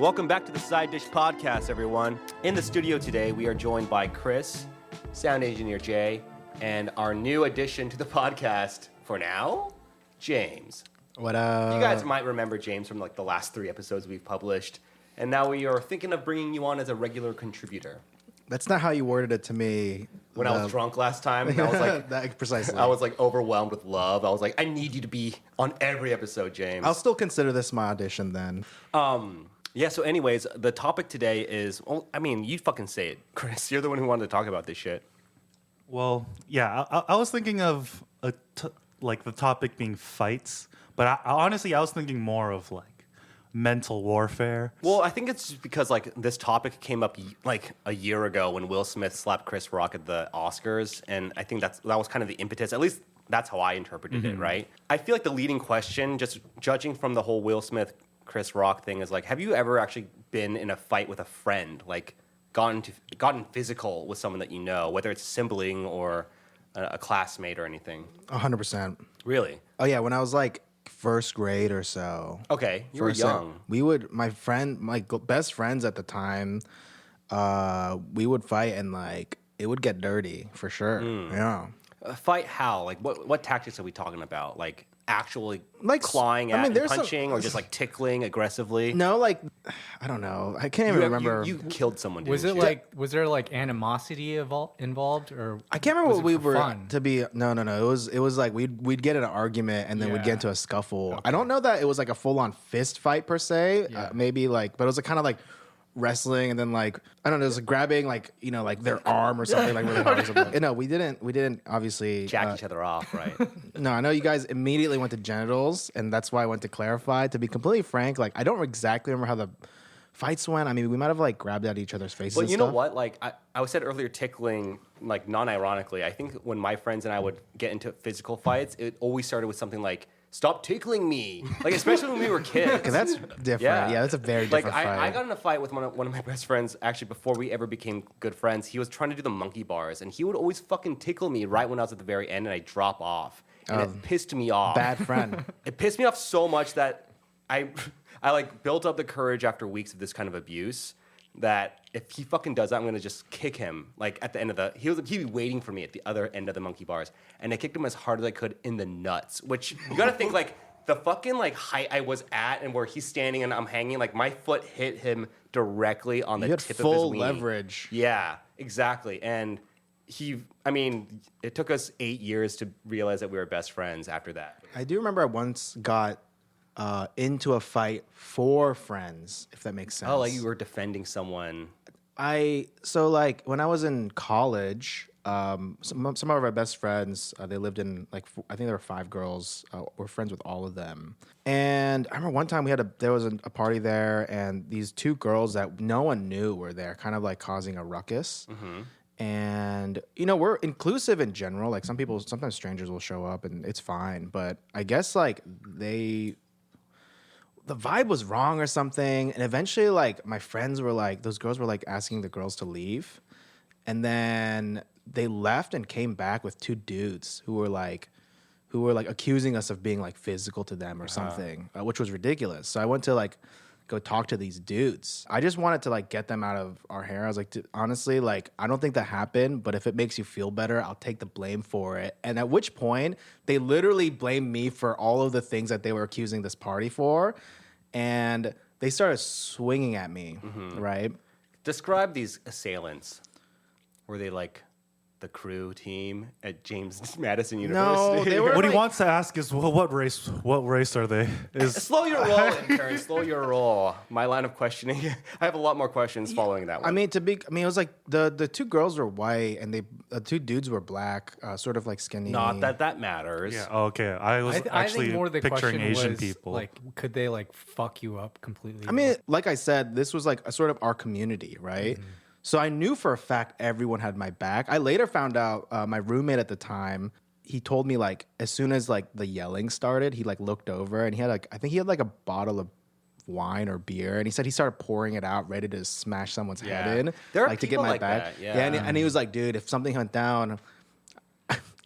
Welcome back to the Side Dish Podcast, everyone. In the studio today, we are joined by Chris, sound engineer Jay, and our new addition to the podcast for now, James. What up? You guys might remember James from like the last 3 episodes we've published, and now we are thinking of bringing you on as a regular contributor. That's not how you worded it to me. When I was drunk last time, and I was like, precisely. I was like overwhelmed with love. I was like, I need you to be on every episode, James. I'll still consider this my audition then. Yeah, so anyways, the topic today is, well, I mean, you fucking say it, Chris. You're the one who wanted to talk about this shit. Well, yeah, I was thinking of like the topic being fights, but honestly, I was thinking more of like mental warfare. Well, I think it's just because like this topic came up like a year ago when Will Smith slapped Chris Rock at the Oscars, and I think that was kind of the impetus. At least that's how I interpreted it, right? I feel like the leading question, just judging from the whole Will Smith Chris Rock thing, is like, have you ever actually been in a fight with a friend, like gotten physical with someone that you know, whether it's a sibling or a classmate or anything? 100%. Really? Oh yeah, when I was like first grade or so. Okay, you were young. My best friends at the time, we would fight and like it would get dirty for sure. Yeah. Fight how? Like what tactics are we talking about? Like actually Like, clawing I at mean, and there's punching, or just like tickling aggressively? No, like I don't know. I can't even remember. You killed someone. Was didn't it you? like, was there like animosity involved, or I can't remember was what we it for were fun? to be. No. It was like we'd get in an argument and then we'd get into a scuffle. I don't know that it was like a full on fist fight per se. Maybe like, but it was kind of like wrestling and then like I don't know, it was like grabbing like like their arm or something like really hard or something. No, we didn't obviously jack each other off, right? No, I know you guys immediately went to genitals, and that's why I went to clarify. To be completely frank, like I don't exactly remember how the fights went. I mean, we might have like grabbed at each other's faces. But and you know stuff. what? Like I said earlier, tickling, like non-ironically, I think when my friends and I would get into physical fights, it always started with something like, "Stop tickling me!" Like especially when we were kids. Okay, that's different. Yeah, that's a very different like fight. I got in a fight with one of my best friends actually before we ever became good friends. He was trying to do the monkey bars, and he would always fucking tickle me right when I was at the very end, and I drop off, and it pissed me off. Bad friend. It pissed me off so much that I like built up the courage after weeks of this kind of abuse that if he fucking does that, I'm gonna just kick him. Like at the end of he'd be waiting for me at the other end of the monkey bars, and I kicked him as hard as I could in the nuts. Which you gotta think like the fucking like height I was at and where he's standing and I'm hanging, like my foot hit him directly on the You had tip full of his weenie. leverage. Yeah, exactly. And it took us 8 years to realize that we were best friends after that. I do remember I once got into a fight for friends, if that makes sense. Oh, like you were defending someone. So like when I was in college, some of our best friends, they lived in like I think there were 5 girls. We're friends with all of them. And I remember one time there was a party there, and these 2 girls that no one knew were there, kind of like causing a ruckus. Mm-hmm. And we're inclusive in general. Like sometimes strangers will show up, and it's fine. But I guess like the vibe was wrong or something. And eventually, like, my friends were like, those girls were like asking the girls to leave. And then they left and came back with 2 dudes who were like accusing us of being like physical to them or something, which was ridiculous. So I went to like go talk to these dudes. I just wanted to like get them out of our hair. I was like, honestly, like, I don't think that happened, but if it makes you feel better, I'll take the blame for it. And at which point they literally blamed me for all of the things that they were accusing this party for. And they started swinging at me, right? Describe these assailants. Were they like the crew team at James Madison University? No, they were What like, he wants to ask is, well, what race are they? Slow your roll, intern. Slow your roll. My line of questioning. I have a lot more questions following that one. I mean, it was like the 2 girls were white and the 2 dudes were black, sort of like skinny. Not that matters. Yeah, okay. I was I actually think more the picturing question Asian was, people. like, could they like fuck you up completely? I mean, like I said, this was like a sort of our community, right? Mm-hmm. So I knew for a fact everyone had my back. I later found out my roommate at the time, he told me like as soon as like the yelling started, he like looked over and he had like, I think he had like a bottle of wine or beer, and he said he started pouring it out, ready to smash someone's head in, there are like to get people my like back. that, yeah. And he was like, dude, if something went down,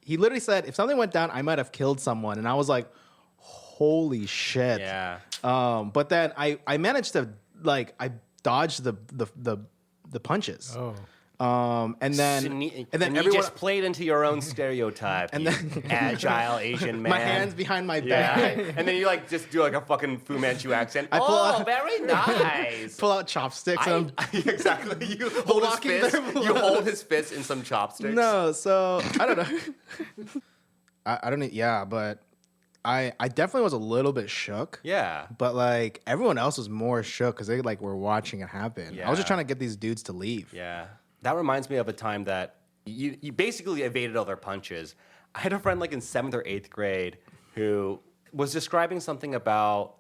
he literally said, if something went down, I might have killed someone. And I was like, holy shit. Yeah. But then I managed to like I dodged the punches. Oh. And then you everyone just played into your own stereotype. And you then- agile Asian man. my hands behind my Yeah, back. and then you like just do like a fucking Fu Manchu accent. I pull Oh, out- very nice. Pull out chopsticks. and Exactly. You hold his Blocking fist. their You hold his fist in some chopsticks. No, so I don't know. I don't. Yeah, but I definitely was a little bit shook. Yeah. But like everyone else was more shook because they like were watching it happen. I was just Yeah. trying to get these dudes to leave. Yeah. That reminds me of a time that you basically evaded all their punches. I had a friend like in 7th or 8th grade who was describing something about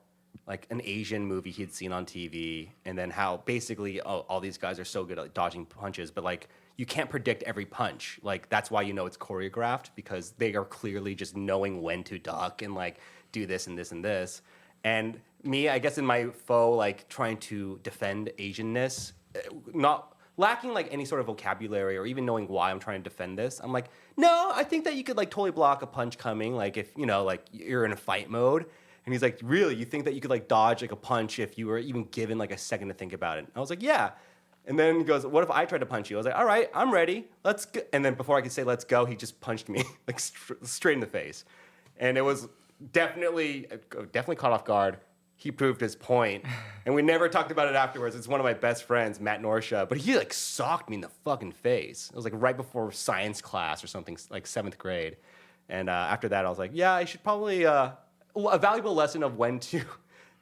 like an Asian movie he'd seen on TV and then how basically all these guys are so good at dodging punches, but like you can't predict every punch. Like that's why you know it's choreographed because they are clearly just knowing when to duck and like do this and this and this. And me, I guess in my faux like trying to defend Asianness, not lacking like any sort of vocabulary or even knowing why I'm trying to defend this, I'm like, no, I think that you could like totally block a punch coming, like if you know, like you're in a fight mode. And he's like, really? You think that you could like dodge like a punch if you were even given like a second to think about it? I was like, yeah. And then he goes, what if I tried to punch you? I was like, all right, I'm ready. Let's go. And then before I could say let's go, he just punched me like straight in the face. And it was definitely caught off guard. He proved his point, and we never talked about it afterwards. It's one of my best friends, Matt Norsha, but he like socked me in the fucking face. It was like right before science class or something, like 7th grade. And after that, I was like, yeah, I should probably a valuable lesson of when to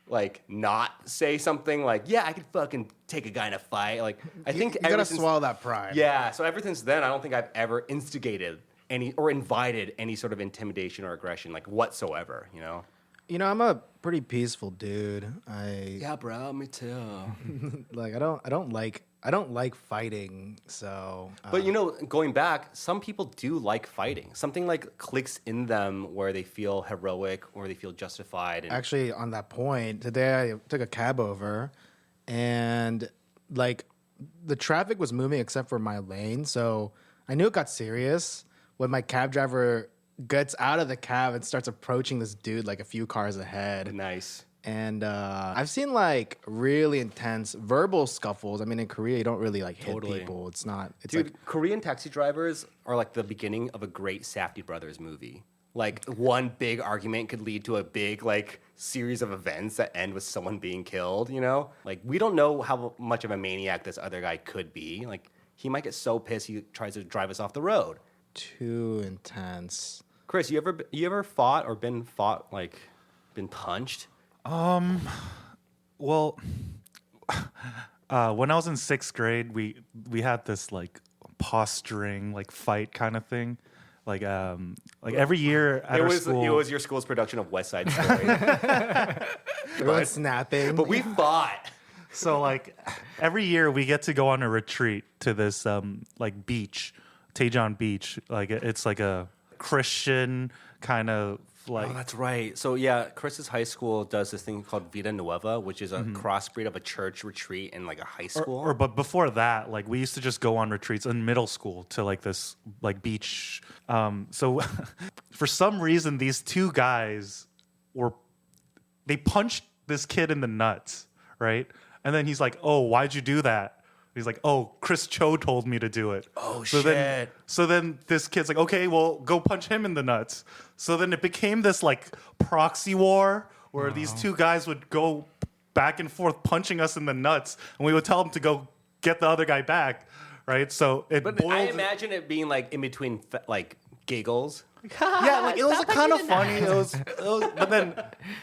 like not say something like, yeah, I could fucking take a guy in a fight. Like I think you ever gotta since- swallow that pride. Yeah, so ever since then, I don't think I've ever instigated any or invited any sort of intimidation or aggression, like whatsoever. You know. You know, I'm a pretty peaceful dude. Yeah, bro, me too. Like I don't like fighting. So, But you know, going back, some people do like fighting. Something like clicks in them where they feel heroic or they feel justified. And actually, on that point, today I took a cab over, and like the traffic was moving except for my lane, so I knew it got serious when my cab driver gets out of the cab and starts approaching this dude like a few cars ahead. nice. And I've seen like really intense verbal scuffles. I mean, in Korea, you don't really like hit Totally. people. It's not. It's Dude, like Korean taxi drivers are like the beginning of a great Safdie Brothers movie. Like one big argument could lead to a big like series of events that end with someone being killed, you know? Like we don't know how much of a maniac this other guy could be. Like he might get so pissed he tries to drive us off the road. too intense. Chris, you ever fought or been punched? Well, when I was in 6th grade, we had this like posturing like fight kind of thing. Like every year at our school. It was your school's production of West Side Story. Everyone's snapping. But we fought. So like every year we get to go on a retreat to this like beach, Taejon Beach. Like it's like a Christian kind of like. Oh, that's right. So yeah, Chris's high school does this thing called Vida Nueva, which is a crossbreed of a church retreat and like a high school. But before that, like we used to just go on retreats in middle school to like this like beach. So for some reason, these two guys they punched this kid in the nuts, right? And then he's like, "Oh, why'd you do that?" He's like, "Oh, Chris Cho told me to do it." Oh, Then, shit. so then this kid's like, "Okay, well, go punch him in the nuts." So then it became this like proxy war where these two guys would go back and forth punching us in the nuts, and we would tell them to go get the other guy back, right? So it But boiled. I imagine it being like in between like giggles. Yeah, like it was kind of funny. It was, but then,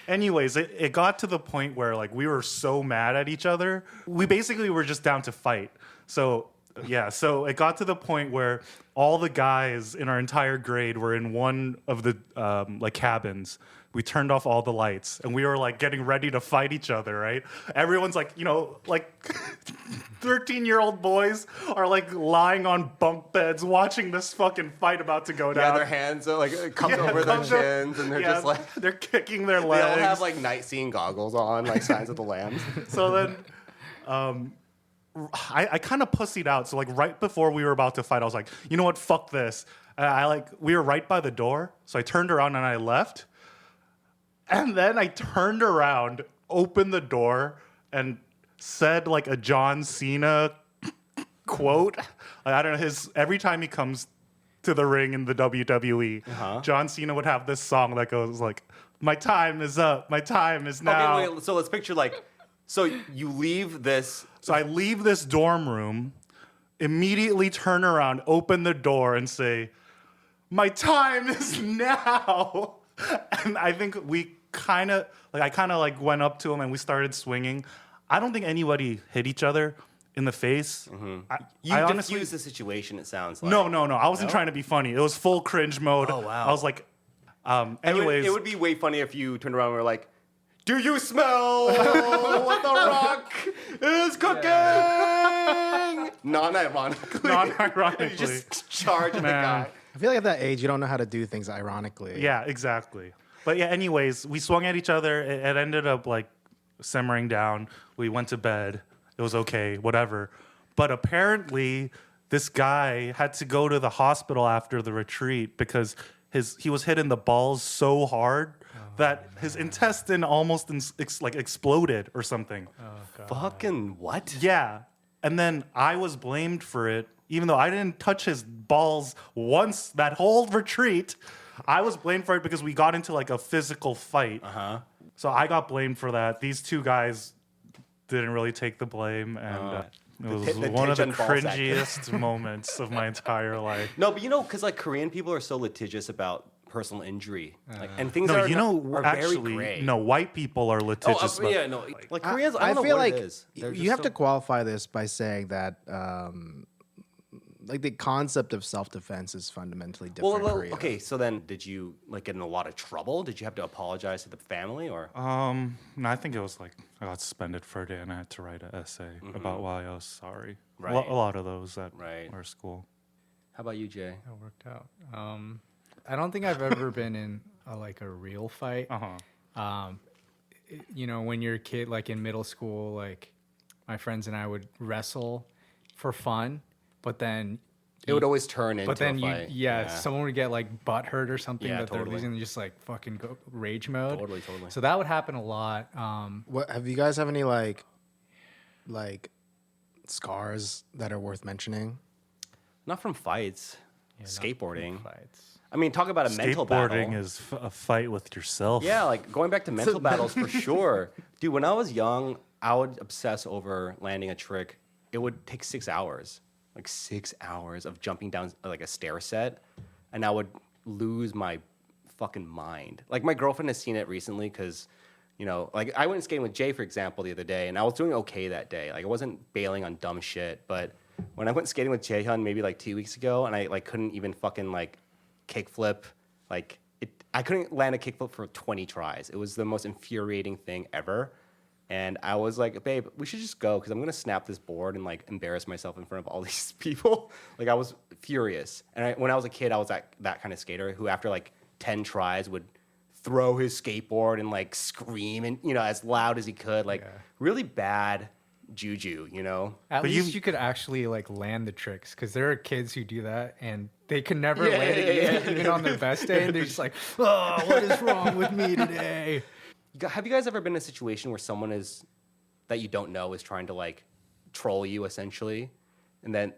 anyways, it got to the point where like we were so mad at each other, we basically were just down to fight. So yeah, so it got to the point where all the guys in our entire grade were in one of the like cabins. We turned off all the lights and we were like getting ready to fight each other, right? Everyone's like, you know, like 13-year-old boys are like lying on bunk beds watching this fucking fight about to go down. Yeah, their hands are like comes over their comes up- chins, and they're yeah, just like they're kicking their they legs. all have like night seeing goggles on, like Signs of the Lambs. So then, I kind of pussied out. So like right before we were about to fight, I was like, you know what, fuck this. And we were right by the door, so I turned around and I left. And then I turned around, opened the door, and said like a John Cena quote. I don't know, every time he comes to the ring in the WWE, John Cena would have this song that goes like, "My time is up, my time is now." Okay, wait. So let's picture like, so you leave this. So I leave this dorm room, immediately turn around, open the door, and say, "My time is now." And I think we kind of like went up to him and we started swinging. I don't think anybody hit each other in the face. You I honestly diffuse the situation. It sounds like no. I wasn't trying to be funny. It was full cringe mode. Oh, wow. I was like, anyways, it would be way funny if you turned around and were like, "Do you smell what the Rock is cooking?" Non-ironically. Non-ironically. You just charge at the Man. guy. I feel like at that age, you don't know how to do things ironically. Yeah, exactly. But yeah, anyways, we swung at each other. It ended up like simmering down. We went to bed. It was okay, whatever. But apparently, this guy had to go to the hospital after the retreat because he was hit in the balls so hard that his intestine almost exploded or something. Fucking what? Yeah. And then I was blamed for it, even though I didn't touch his balls once that whole retreat. I was blamed for it because we got into like a physical fight. So I got blamed for that. These two guys didn't really take the blame, and it was the one of the tension ball sack. cringiest moments of my entire life. No, but because like Korean people are so litigious about personal injury, and things No, are, you know, are actually, very gray. no, white people are litigious. about yeah, no, like Koreans. I I don't know feel what like it is. They're you just have to qualify this by saying that like the concept of self-defense is fundamentally different in Korea. Okay, so then did you like get in a lot of trouble? Did you have to apologize to the family or? No, I think it was like I got suspended for a day and I had to write an essay about why I was sorry. Right. A lot of those at Right. our school. How about you, Jay? That worked out. I don't think I've ever been in a real fight. When you're a kid, like in middle school, like my friends and I would wrestle for fun, but then It would always turn into a fight. someone would get like butt hurt or something Yeah, that they're totally. losing and just like fucking go rage mode. Totally. So that would happen a lot. What have you guys have any like scars that are worth mentioning? Not from fights. Skateboarding. Fights. I mean, talk about a mental battle. Skateboarding is a fight with yourself. Yeah, like going back to mental battles for sure. Dude, when I was young, I would obsess over landing a trick. It would take 6 hours. Like 6 hours of jumping down like a stair set. And I would lose my fucking mind. Like my girlfriend has seen it recently because, like I went skating with Jay, for example, the other day, and I was doing okay that day. Like I wasn't bailing on dumb shit, but when I went skating with Jaehyun maybe like 2 weeks ago, and I like couldn't even fucking like kickflip, I couldn't land a kickflip for 20 tries. It was the most infuriating thing ever. And I was like, babe, we should just go because I'm gonna snap this board and like embarrass myself in front of all these people. Like I was furious. And when I was a kid, I was that kind of skater who after like 10 tries would throw his skateboard and like scream and as loud as he could, like really bad juju, At But least you could actually like land the tricks because there are kids who do that and they can never land it even on their best day, and they're just like, oh, what is wrong with me today? Have you guys ever been in a situation where someone that you don't know is trying to like troll you essentially, and then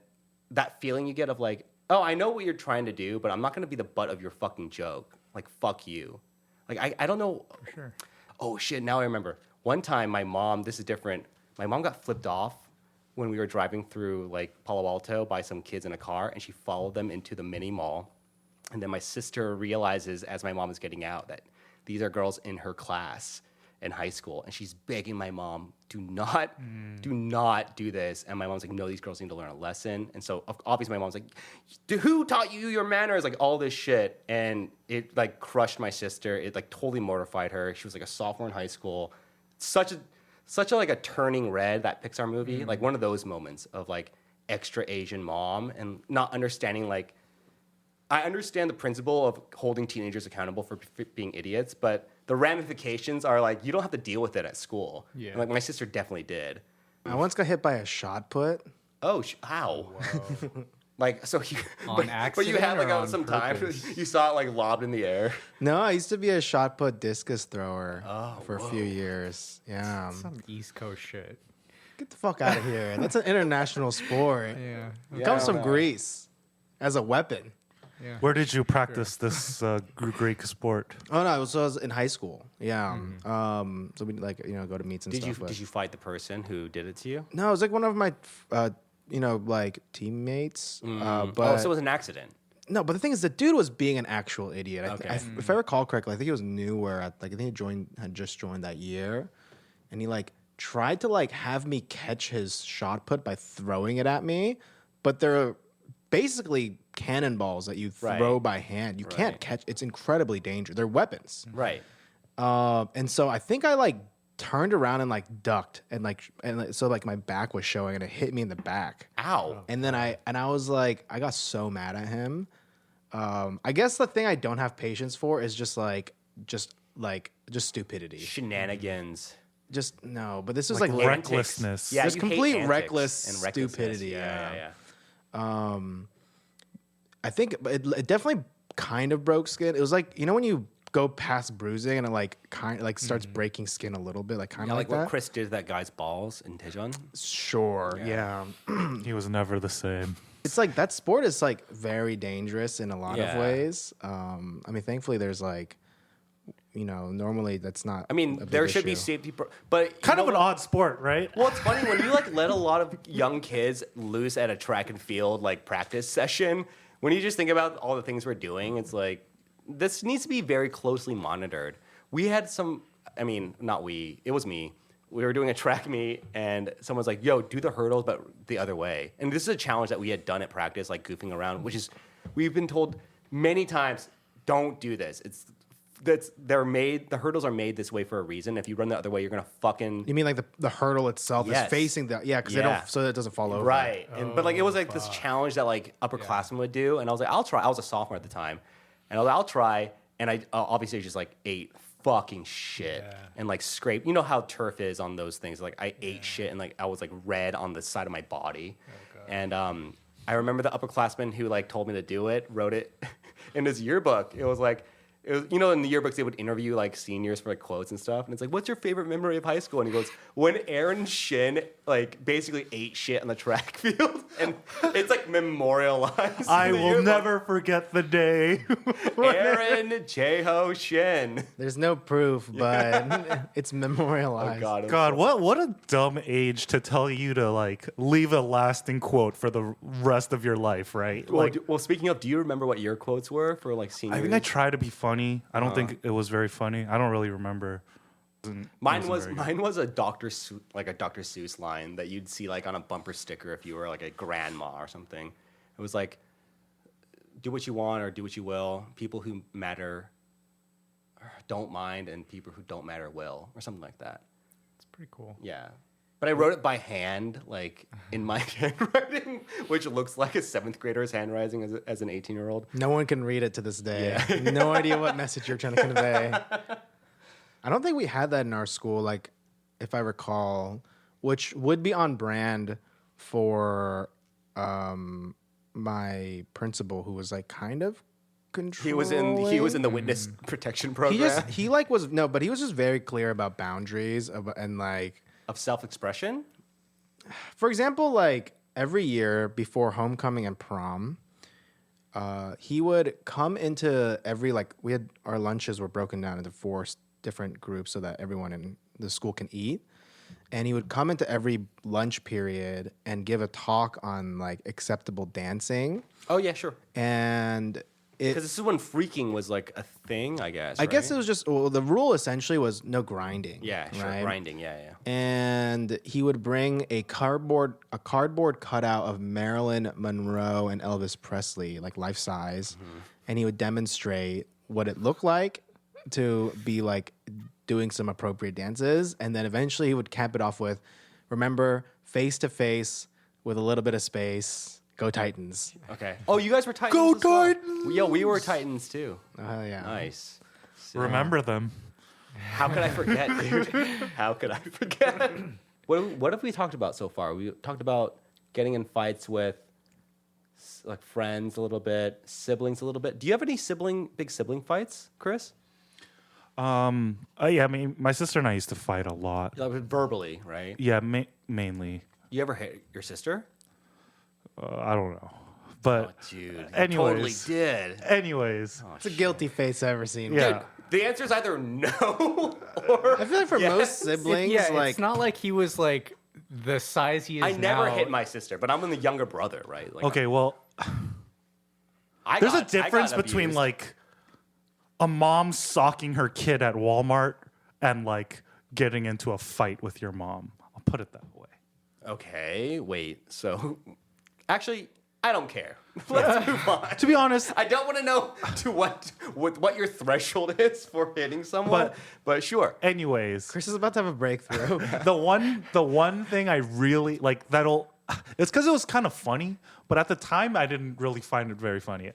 that feeling you get of like, oh, I know what you're trying to do, but I'm not gonna be the butt of your fucking joke. Like fuck you. Like I don't know. For sure. Oh shit! Now I remember. One time, my mom. This is different. My mom got flipped off when we were driving through like Palo Alto by some kids in a car, and she followed them into the mini mall. And then my sister realizes, as my mom is getting out, that these are girls in her class in high school, and she's begging my mom, do not do this. And my mom's like, no, these girls need to learn a lesson. And so obviously my mom's like, who taught you your manners? Like all this shit. And it like crushed my sister. It like totally mortified her. She was like a sophomore in high school. Such a like a turning red, that Pixar movie. Like one of those moments of like extra Asian mom and not understanding like, I understand the principle of holding teenagers accountable for being idiots, but the ramifications are like, you don't have to deal with it at school. Yeah. And, like my sister definitely did. I once got hit by a shot put. Oh, how? Like, so you, On but you had accident like or on some time, purpose? you saw it like lobbed in the air. No, I used to be a shot put discus thrower for a few years. Yeah. Some East Coast shit. Get the fuck out of here. That's an international sport. Yeah. It comes from Greece as a weapon. Yeah. Where did you practice this Greek sport? Oh no, I was in high school. Yeah. So we like go to meets and Did stuff. you did you fight the person who did it to you? No, it was like one of my like teammates. But So it was an accident. no, but the thing is, the dude was being an actual idiot. Okay. If I recall correctly, I think he was newer. I think he had just joined that year, and he like tried to like have me catch his shot put by throwing it at me, but they're basically cannonballs that you throw Right. by hand. You can't catch. It's incredibly dangerous. They're weapons. Right. And so I think I like turned around and like ducked and so like my back was showing and it hit me in the back. Ow. And then I was like, I got so mad at him. I guess the thing I don't have patience for is just stupidity. Shenanigans. Just no, but this was Like like recklessness. Yeah, Just you hate complete antics reckless and recklessness. stupidity, Yeah. I think it definitely kind of broke skin. It was like when you go past bruising and it like kind of like starts breaking skin a little bit, like kind Yeah, of like like what that. Chris did to that guy's balls in Daejeon. Sure, yeah. He was never the same. It's like that sport is like very dangerous in a lot of Yeah. ways. I mean, thankfully there's like, normally that's not. I mean, a big there should be issue. safety, but Kind of an odd sport, right? Well, it's funny when you like let a lot of young kids loose at a track and field like practice session. When you just think about all the things we're doing, it's like this needs to be very closely monitored. We had some. I mean, not we. It was me. We were doing a track meet, and someone's like, "Yo, do the hurdles, but the other way." And this is a challenge that we had done at practice, like goofing around, which is we've been told many times, "Don't do this." The hurdles are made this way for a reason. If you run the other way, you're gonna fucking You mean like the hurdle itself Yes. is facing the because they Yeah. don't so that it doesn't fall over. right. But like it was like this challenge that like upperclassmen would do, and I was like, I'll try. I was a sophomore at the time, and I was like, I'll try. And I obviously just like ate fucking shit and like scraped. You know how turf is on those things. Like I ate shit and like I was like red on the side of my body, and I remember the upperclassman who like told me to do it wrote it in his yearbook. It was like. In the yearbooks, they would interview like seniors for like quotes and stuff, and it's like, "What's your favorite memory of high school?" And he goes, "When Aaron Shin like basically ate shit on the track field," and it's like memorialized. I in the will yearbook. never forget the day. Aaron Jeho Shin. There's no proof, but it's memorialized. Oh God, God, what a dumb age to tell you to like leave a lasting quote for the rest of your life, right? Well, Like, speaking of, do you remember what your quotes were for like seniors? I think I tried to be funny. I don't think it was very funny. I don't really remember. Mine wasn't very was a Dr. Seuss line that you'd see like on a bumper sticker if you were like a grandma or something. It was like, "Do what you want or do what you will. People who matter don't mind, and people who don't matter will," or something like that. It's pretty cool. Yeah. But I wrote it by hand, like in my handwriting, which looks like a 7th grader's handwriting as an 18-year-old. No one can read it to this day. No idea what message you're trying to convey. I don't think we had that in our school, like, if I recall, which would be on brand for my principal, who was like kind of controlling. He was in the witness protection program He was just very clear about boundaries and like, of self-expression. for example, like every year before homecoming and prom, he would come into we had our lunches were broken down into 4 different groups so that everyone in the school can eat. And he would come into every lunch period and give a talk on like acceptable dancing. Oh yeah, sure. And Because this is when freaking was like a thing, I guess. I guess it right? was just the rule essentially was no grinding. Yeah, sure. right? Grinding, yeah. And he would bring a cardboard cutout of Marilyn Monroe and Elvis Presley, like life size, and he would demonstrate what it looked like to be like doing some appropriate dances, and then eventually he would cap it off with, "Remember, face to face with a little bit of space. Go Titans." Okay. Oh, you guys were Titans. Go as well? Titans! Yo, we were Titans too. Oh yeah. Nice. Remember them. How could I forget, dude? How could I forget? What have we talked about so far? We talked about getting in fights with like friends a little bit, siblings a little bit. Do you have any big sibling fights, Chris? Yeah, I mean, my sister and I used to fight a lot. Verbally, right? Yeah, mainly. You ever hit your sister? I don't know. But Oh, dude, you anyways, totally did. anyways, It's the guilty face I've ever seen. yeah. Dude, the answer is either no or I feel like for yes. most siblings, Yeah, like it's not like he was like the size he is I never now. hit my sister, but I'm the younger brother, right? Like, Okay, well, I there's got- a I difference got between abused. like a mom socking her kid at Walmart and like getting into a fight with your mom. I'll put it that way. Okay, wait. So, actually, I don't care. Let's move on. To be honest, I don't want to know to what your threshold is for hitting someone, but sure. anyways, Chris is about to have a breakthrough. the one thing I really like it's because it was kind of funny, but at the time I didn't really find it very funny.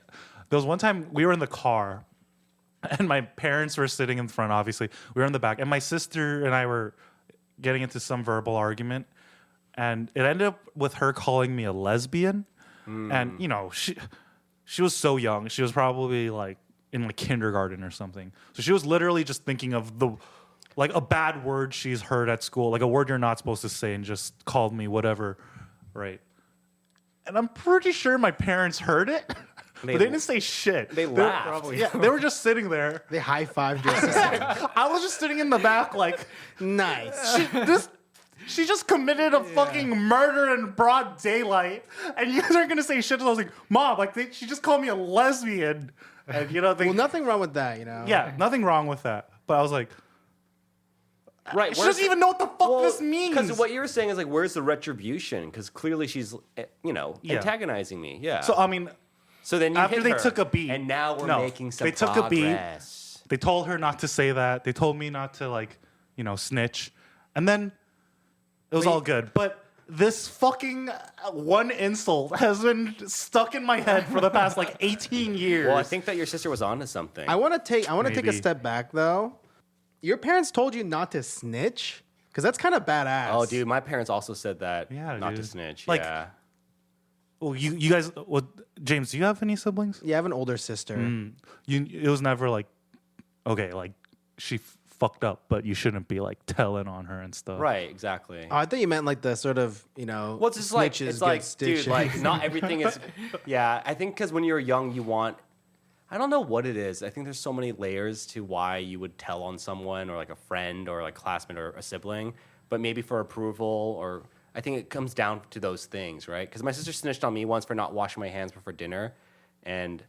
There was one time we were in the car and my parents were sitting in front, obviously. We were in the back, and my sister and I were getting into some verbal argument, and it ended up with her calling me a lesbian. And you know, she was so young. She was probably like in like kindergarten or something. So she was literally just thinking of like a bad word she's heard at school, like a word you're not supposed to say, and just called me whatever, right? And I'm pretty sure my parents heard it, but they didn't say shit. They laughed. Yeah, they were just sitting there. They high fived your sister. I was just sitting in the back, like Nice. she just committed a fucking murder in broad daylight, and you guys are gonna say shit. So I was like, Mom, like she just called me a lesbian, and you know, Well, nothing wrong with that, you know. yeah, nothing wrong with that. But I was like, Right. she doesn't even know what the fuck this means. Because what you're saying is like, where's the retribution? Because clearly she's, Yeah. antagonizing me. Yeah. So I mean, So then you after hit they her, took a beat, and now we're no, making some they took a beat. progress. they told her not to say that. They told me not to like, snitch, and then it was all good. But this fucking one insult has been stuck in my head for the past like 18 years. Well, I think that your sister was onto something. I want to take a Maybe. step back though. Your parents told you not to snitch, because that's kind of badass. Oh, dude, my parents also said that Yeah, not to dude. snitch. Like- yeah. Well, you guys, James, do you have any siblings? Yeah, I have an older sister. It was never like, okay, like she fucked up, but you shouldn't be like telling on her and stuff. Right, exactly. Oh, I thought you meant like the sort of, Well, it's just like, snitches it's get like, dude, stitches. like, not everything is. Yeah, I think because when you're young, you want. I don't know what it is. I think there's so many layers to why you would tell on someone or like a friend or like classmate or a sibling, but maybe for approval or. I think it comes down to those things, right? Because my sister snitched on me once for not washing my hands before dinner, and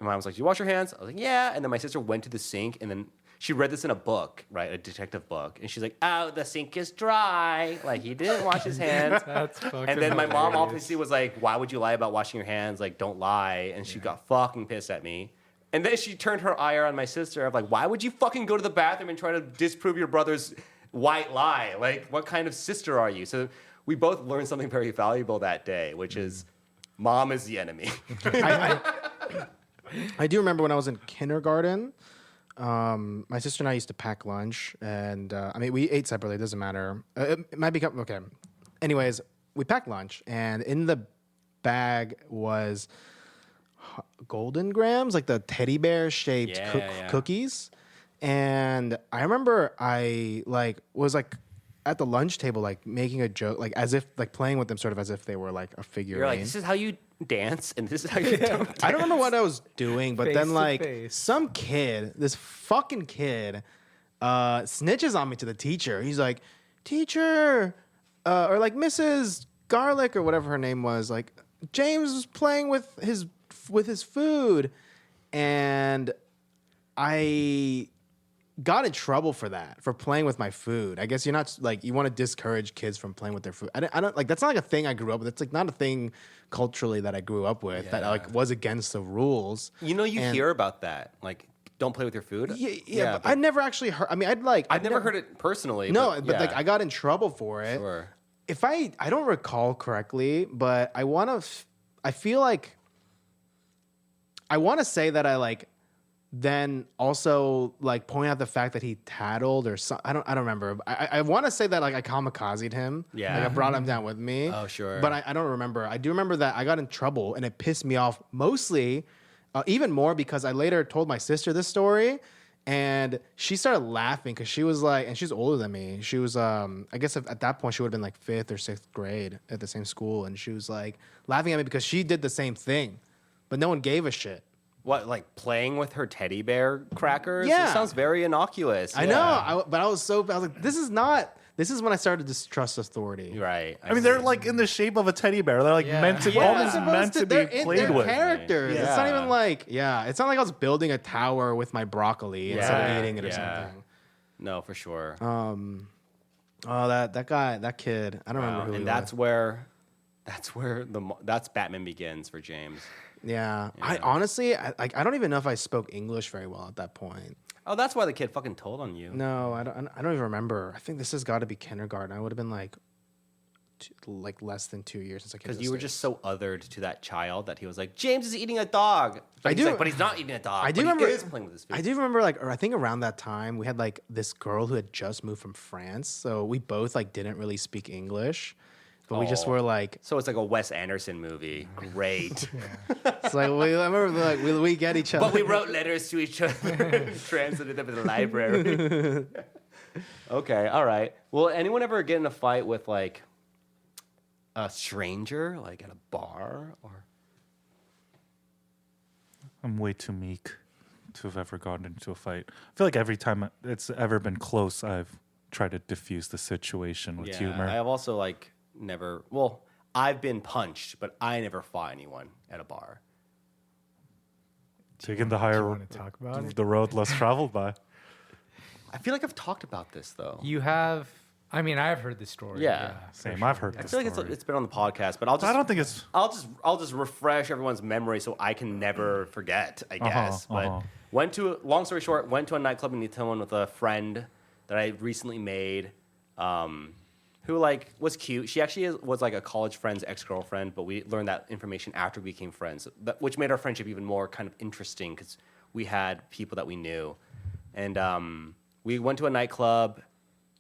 my mom was like, "Do you wash your hands?" I was like, "Yeah." And then my sister went to the sink, and then she read this in a book, right, a detective book, and she's like, "Oh, the sink is dry. Like he didn't wash his hands." That's fucking And then my mom hilarious. obviously was like, "Why would you lie about washing your hands? Like, don't lie." And she got fucking pissed at me. And then she turned her ire on my sister of like, "Why would you fucking go to the bathroom and try to disprove your brother's white lie? Like, what kind of sister are you?" So we both learned something very valuable that day, which is mom is the enemy. I do remember when I was in kindergarten, my sister and I used to pack lunch, and I mean, we ate separately. It doesn't matter. It might become okay. Anyways, we packed lunch, and in the bag was Golden Grams, like the teddy bear shaped Yeah. cookies. And I remember I was at the lunch table, like making a joke, like as if like playing with them, sort of as if they were like a figurine. You're like, this is how you dance, and this is how you don't. I don't remember what I was doing, but Face then to like face. some kid, this fucking kid, snitches on me to the teacher. He's like, "Teacher," or like Mrs. Garlic or whatever her name was. Like James was playing with his food, and I got in trouble for that, for playing with my food. I guess you're not like, you want to discourage kids from playing with their food. I don't like, that's not like a thing I grew up with. It's like not a thing culturally that I grew up with that like was against the rules. You know, you And- hear about that, like, don't play with your food. Yeah, but I never actually heard. I mean, I've never heard it personally. No, but, but like yeah. I got in trouble for it. Sure. If I don't recall correctly, but I want to. I feel like I want to say that I like then also like point out the fact that he tattled or something. I don't remember. I want to say that like I kamikazed him. Yeah. Like I brought him down with me. Oh, sure. But I don't remember. I do remember that I got in trouble and it pissed me off mostly, even more because I later told my sister this story And she started laughing because she was like, and she's older than me. She was, I guess at that point she would have been like 5th or 6th grade at the same school. And she was like laughing at me because she did the same thing, but no one gave a shit. What, like playing with her teddy bear crackers? Yeah. It sounds very innocuous. I Yeah. know, but I was like, this is when I started to distrust authority. Right. I mean, they're like in the shape of a teddy bear. They're like meant to, Yeah, almost meant to be played they're with. characters. It's not Yeah. even like, it's not like I was building a tower with my broccoli instead of eating it or something. No, for sure. Oh, that guy, that kid. I don't remember who he and was. that's Batman Begins for James. Yeah. I honestly, I don't even know if I spoke English very well at that point. Oh, that's why the kid fucking told on you. No, I don't even remember. I think this has got to be kindergarten. I would have been like less than 2 years since I came to Because the you were States. just so othered to that child that he was like, James is eating a dog. But I he's do- like, but he's not eating a dog. I do but remember. He is playing with his food. I do remember, or I think around that time we had like this girl who had just moved from France, so we both like didn't really speak English, but we just Oh. were like, So it's like a Wes Anderson movie. Great. it's like I remember like we get each other. But we wrote letters to each other and translated them in the library. Okay, all right. Will anyone ever get in a fight with like a stranger, like at a bar or? I'm way too meek to have ever gotten into a fight. I feel like every time it's ever been close, I've tried to diffuse the situation with humor. I have also like never. Well, I've been punched, but I never fought anyone at a bar. Taking the Do you higher want to talk about it? the road less traveled by. I feel like I've talked about this though. You have. I mean, I've heard the story. Yeah. Same, I've heard I this feel like story. it's been on the podcast, but I'll just. I don't think it's. I'll just refresh everyone's memory so I can never forget, I guess. But long story short, went to a nightclub in Newtown with a friend that I recently made, who like was cute. She actually was like a college friend's ex-girlfriend, but we learned that information after we became friends, which made our friendship even more kind of interesting because we had people that we knew. And we went to a nightclub,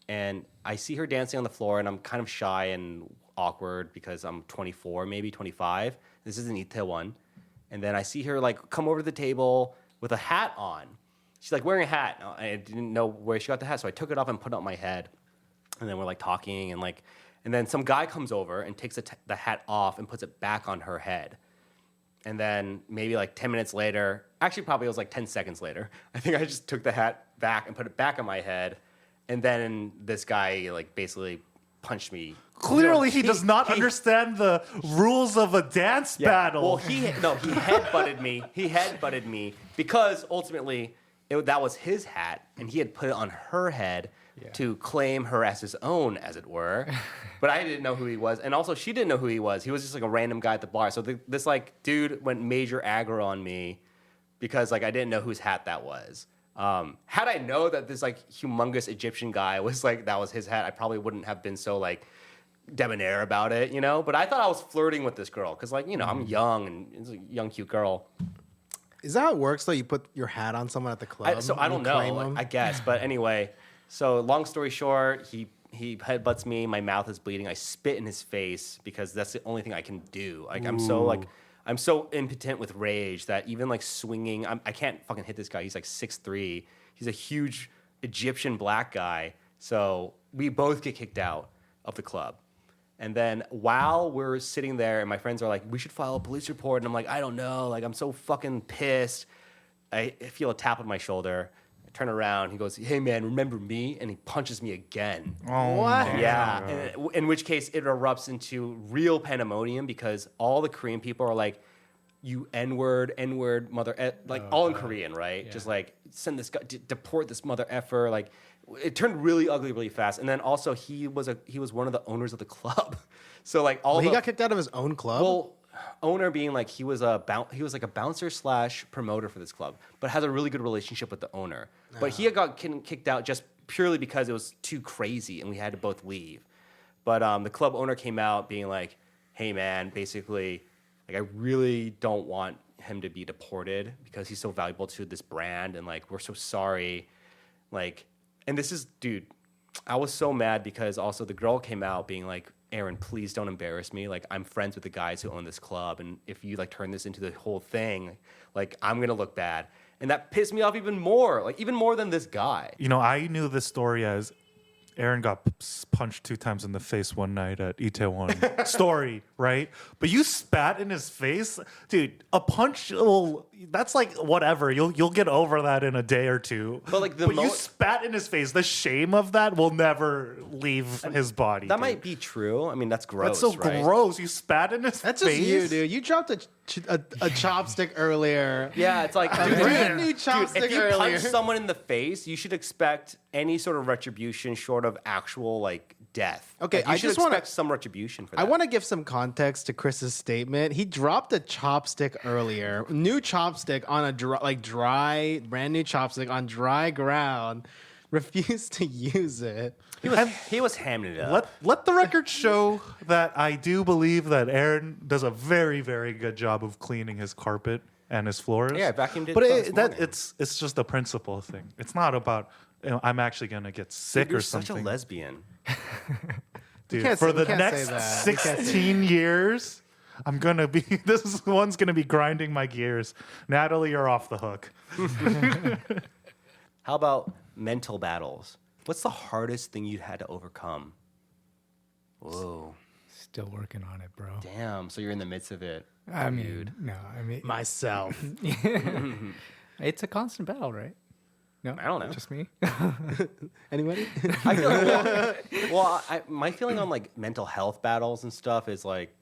and I see her dancing on the floor, and I'm kind of shy and awkward because I'm 24, maybe 25. This is in Itaewon. And then I see her like come over to the table with a hat on. She's like wearing a hat. I didn't know where she got the hat, so I took it off and put it on my head. And then we're like talking, and then some guy comes over and takes the hat off and puts it back on her head. And then maybe like 10 minutes later, actually probably it was like 10 seconds later, I think I just took the hat back and put it back on my head. And then this guy like basically punched me. Clearly, he does not understand the rules of a dance battle. Well, he headbutted me. He headbutted me because ultimately that was his hat, and he had put it on her head to claim her as his own, as it were. But I didn't know who he was, and also she didn't know who he was. He was just like a random guy at the bar. So this like dude went major aggro on me because like I didn't know whose hat that was. Had I know that this like humongous Egyptian guy was like that was his hat, I probably wouldn't have been so like debonair about it, you know. But I thought I was flirting with this girl because like I'm young and it's a young cute girl. Is that how it works though? You put your hat on someone at the club. So I and don't you claim know, them? I guess. But anyway, so long story short, he headbutts me. My mouth is bleeding. I spit in his face because that's the only thing I can do. Like I'm so impotent with rage that even like swinging, I can't fucking hit this guy. He's like 6'3". He's a huge Egyptian black guy. So we both get kicked out of the club. And then while we're sitting there and my friends are like, we should file a police report. And I'm like, I don't know. Like, I'm so fucking pissed. I feel a tap on my shoulder. I turn around. He goes, hey, man, remember me? And he punches me again. What? Yeah. And in which case it erupts into real pandemonium because all the Korean people are like, you N-word, mother, all in Korean, right? Yeah. Just like, send this guy, deport this mother effer. Like, it turned really ugly really fast. And then also he was one of the owners of the club. So like He got kicked out of his own club. well, owner being like he was like a bouncer / promoter for this club, but has a really good relationship with the owner. But he had got kicked out just purely because it was too crazy and we had to both leave. But the club owner came out being like, "Hey man, basically, like I really don't want him to be deported because he's so valuable to this brand, and like we're so sorry." Like, and this is, dude, I was so mad because also the girl came out being like, Aaron, please don't embarrass me. Like, I'm friends with the guys who own this club, and if you like turn this into the whole thing, like I'm gonna look bad. And that pissed me off even more, like even more than this guy. You know, I knew this story as Aaron got punched 2 times in the face one night at Itaewon. Story, right? But you spat in his face, dude. A punch that's like whatever. You'll get over that in a day or two. But like you spat in his face. The shame of that will never leave his body. That dude. might be true. I mean, that's gross. That's so right? gross. You spat in his That's face. just you, dude. You dropped a chopstick earlier. Yeah, it's like brand new dude, chopstick if you earlier. punch someone in the face, you should expect any sort of retribution short of actual like death. Okay, Like, you I should just wanna- expect some retribution for that. I want to give some context to Chris's statement. He dropped a chopstick earlier, new chopstick on a dry, brand new chopstick on dry ground. Refused to use it. He was hamming it up. Let the record show that I do believe that Aaron does a very, very good job of cleaning his carpet and his floors. Yeah, I vacuumed it But this morning. it's just a principle thing. It's not about I'm actually gonna get sick You're or something. such a lesbian. Dude, can't for say- the we can't next say that. We can't say 16 years, I'm gonna be. This one's gonna be grinding my gears. Natalie, you're off the hook. How about mental battles? What's the hardest thing you had to overcome? Whoa, Still working on it, bro. damn. So you're in the midst of it. I mean, no, I mean, Myself. it's a constant battle, right? No, I don't know. Just me. Anybody? I feel my feeling on like mental health battles and stuff is like,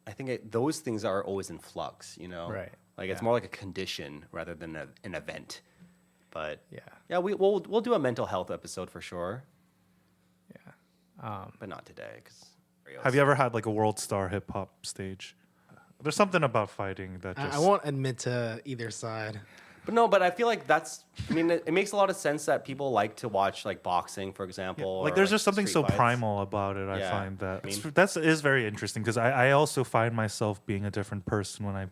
I think those things are always in flux, you know? Right. Like it's more like a condition rather than an event. But Yeah. we'll do a mental health episode for sure, Yeah. but not today. Have you ever had like a world star hip hop stage? There's something about fighting that just. I won't admit to either side. But I feel like it makes a lot of sense that people like to watch like boxing, for example. Like or, there's just something street so fights. primal about it. I Yeah. find that I mean- that is very interesting because I also find myself being a different person when I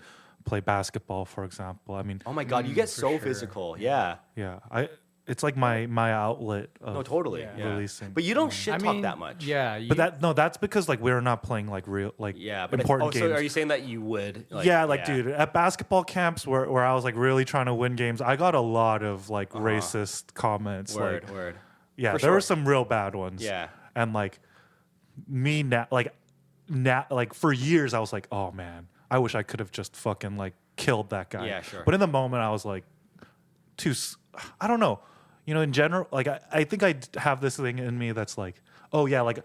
play basketball, for example. I mean, Oh my god, you get so physical. Yeah. yeah, it's like my outlet. Of No, totally. Yeah. Yeah. Releasing. But you don't shit I talk mean, that much. Yeah. But that's because like we're not playing like real like Yeah. But important games. So are you saying that you would? Like, yeah, dude, at basketball camps where I was like really trying to win games, I got a lot of like racist comments. Word. Word. Yeah, For there were sure. some real bad ones. Yeah. And like me now, like for years, I was like, oh man, I wish I could have just fucking like killed that guy. Yeah, sure. But in the moment, I was like, I don't know. You know, in general, like I think I have this thing in me that's like, oh yeah, like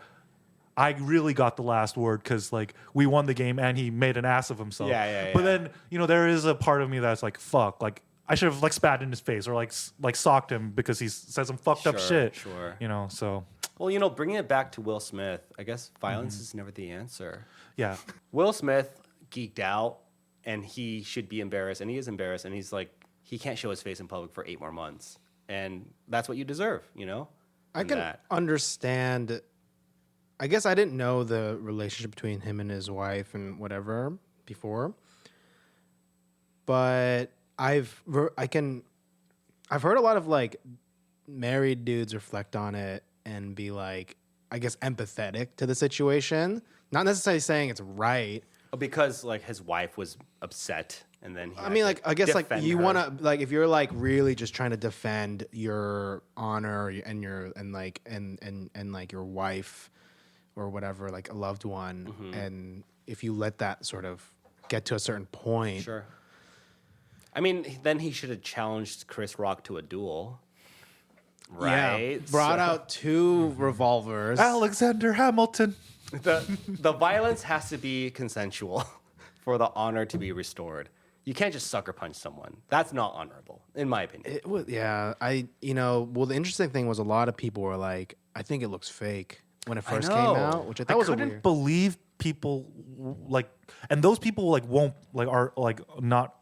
I really got the last word because like we won the game and he made an ass of himself. Yeah. But then there is a part of me that's like, fuck, like I should have like spat in his face or like socked him because he said some fucked up shit. Sure. You know, so Well, bringing it back to Will Smith, I guess violence is never the answer. yeah. Will Smith geeked out, and he should be embarrassed, and he is embarrassed, and he's like, he can't show his face in public for 8 more months, and that's what you deserve, I And can that. understand. I guess I didn't know the relationship between him and his wife and whatever before, but I've heard a lot of like married dudes reflect on it and be like, I guess empathetic to the situation. Not necessarily saying it's right. Because like his wife was upset, and then he I had mean, to like, I guess, like, defend you her. want to, like, if you're, like, really just trying to defend your honor and your, and, like, your wife or whatever, like, a loved one, and if you let that sort of get to a certain point. Sure. I mean, then he should have challenged Chris Rock to a duel. Right? Yeah, brought out 2 revolvers. Alexander Hamilton. The violence has to be consensual for the honor to be restored. You can't just sucker punch someone. That's not honorable, in my opinion. It was, yeah, well, the interesting thing was a lot of people were like, I think it looks fake when it first came know. out, which I I thought was a couldn't weird. believe people like, and those people like won't like are like not.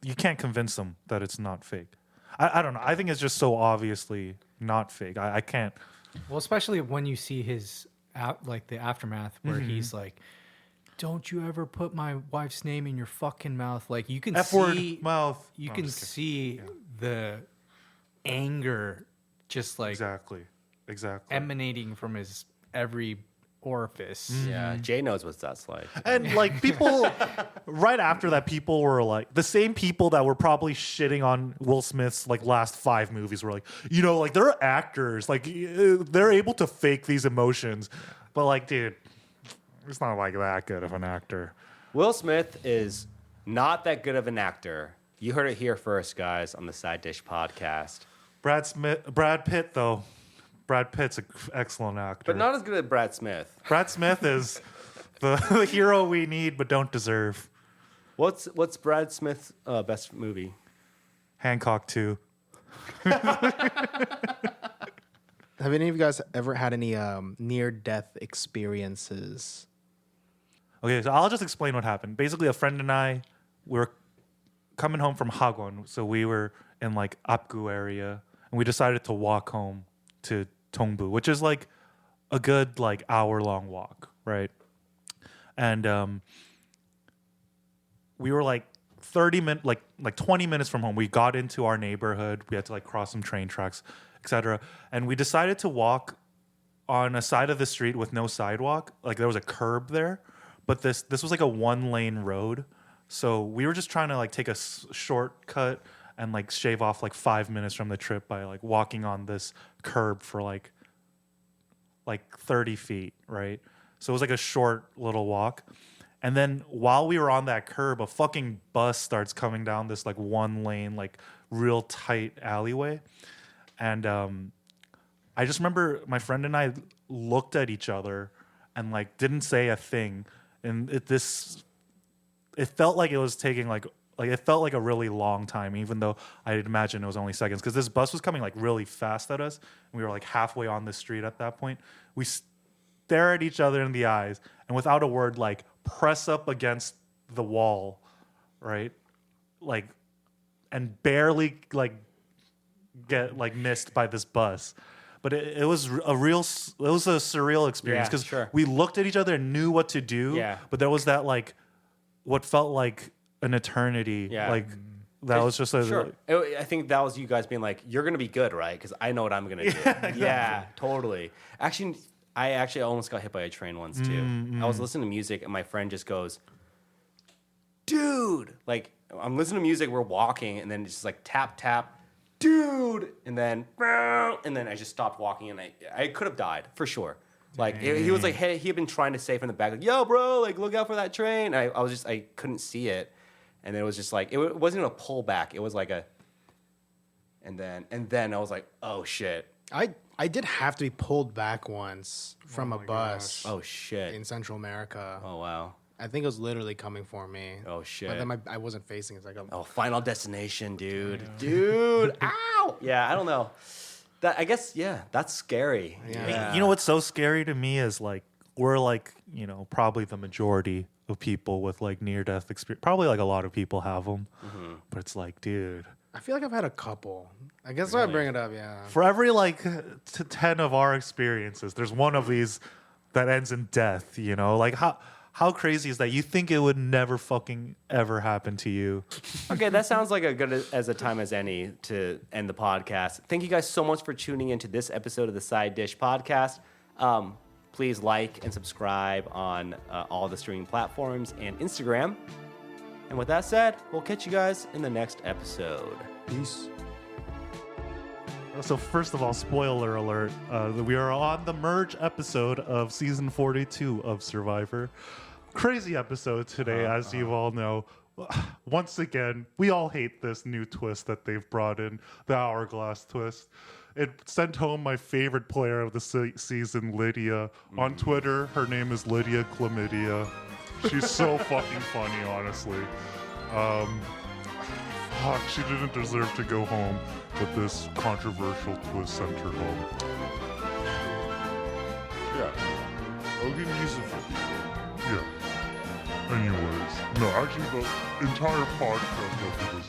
You can't convince them that it's not fake. I don't know. I think it's just so obviously not fake. I can't. Well, especially when you see his like the aftermath where Mm-hmm. he's like, "Don't you ever put my wife's name in your fucking mouth." Like you can F-word see mouth. You No, I'm can just kidding. see the anger just like Exactly. emanating from his every orifice. Yeah, Jay knows what that's like. And like people, right after that, people were like the same people that were probably shitting on Will Smith's like last 5 movies were like, like they're actors, like they're able to fake these emotions, but like, dude, it's not like that good of an actor. Will Smith is not that good of an actor. You heard it here first, guys, on the Side Dish podcast. Brad Pitt, though. Brad Pitt's an excellent actor. But not as good as Brad Smith. Brad Smith is the hero we need but don't deserve. What's Brad Smith's best movie? Hancock 2. Have any of you guys ever had any near-death experiences? Okay, so I'll just explain what happened. Basically, a friend and I were coming home from Hagwon, so we were in like Apgu area, and we decided to walk home to Tongbu, which is like a good like hour-long walk, right? And we were like 30 minutes, like 20 minutes from home. We got into our neighborhood. We had to like cross some train tracks, etc. And we decided to walk on a side of the street with no sidewalk. Like there was a curb there, but this was like a 1-lane road. So we were just trying to like take a shortcut and like shave off like 5 minutes from the trip by like walking on this curb for like 30 feet, right? So it was like a short little walk. And then while we were on that curb, a fucking bus starts coming down this like 1-lane, like real tight alleyway. And I just remember my friend and I looked at each other and like didn't say a thing. And it felt like it was taking like it felt like a really long time, even though I'd imagine it was only seconds, because this bus was coming like really fast at us, and we were like halfway on the street at that point. We stare at each other in the eyes, and without a word, like press up against the wall, right? Like, and barely like get like missed by this bus. But it was a surreal experience, because we looked at each other and knew what to do. Yeah. But there was that like what felt like an eternity. Yeah. Like that was just I think that was you guys being like, "You're gonna be good, right? Because I know what I'm gonna do." Exactly. Yeah, totally. Actually, I almost got hit by a train once too. I was listening to music and my friend just goes, "Dude!" Like I'm listening to music, we're walking, and then it's just like tap tap, dude, and then I just stopped walking, and I could have died for sure. Like he was like, hey, he had been trying to say from the back, like, "Yo, bro, like look out for that train." And I couldn't see it, and it was just like it wasn't even a pullback. It was like a, and then I was like, oh shit. I did have to be pulled back once from a bus. Oh shit. In Central America. Oh wow. I think it was literally coming for me. Oh shit. But then I wasn't facing. It's like Final Destination, dude. Dude, ow. Yeah, I don't know. That I guess that's scary. Yeah. You know what's so scary to me is like we're like, probably the majority of people with like near-death experience. Probably like a lot of people have them. Mm-hmm. But it's like, dude. I feel like I've had a couple. I guess why I bring it up, yeah. For every like 10 of our experiences, there's one of these that ends in death, Like how crazy is that? You think it would never fucking ever happen to you. Okay, that sounds like as good as a time as any to end the podcast. Thank you guys so much for tuning into this episode of the Side Dish podcast. Please like and subscribe on all the streaming platforms and Instagram. And with that said, we'll catch you guys in the next episode. Peace. So first of all, spoiler alert, we are on the merge episode of season 42 of Survivor. Crazy episode today, as you all know. Once again, we all hate this new twist that they've brought in, the hourglass twist. It sent home my favorite player of the season, Lydia. On Twitter, her name is Lydia Chlamydia. She's so fucking funny, honestly. Fuck, she didn't deserve to go home with this controversial twist sent her home. Yeah. I'll give music for people. Yeah. Anyways. No, actually, the entire podcast after this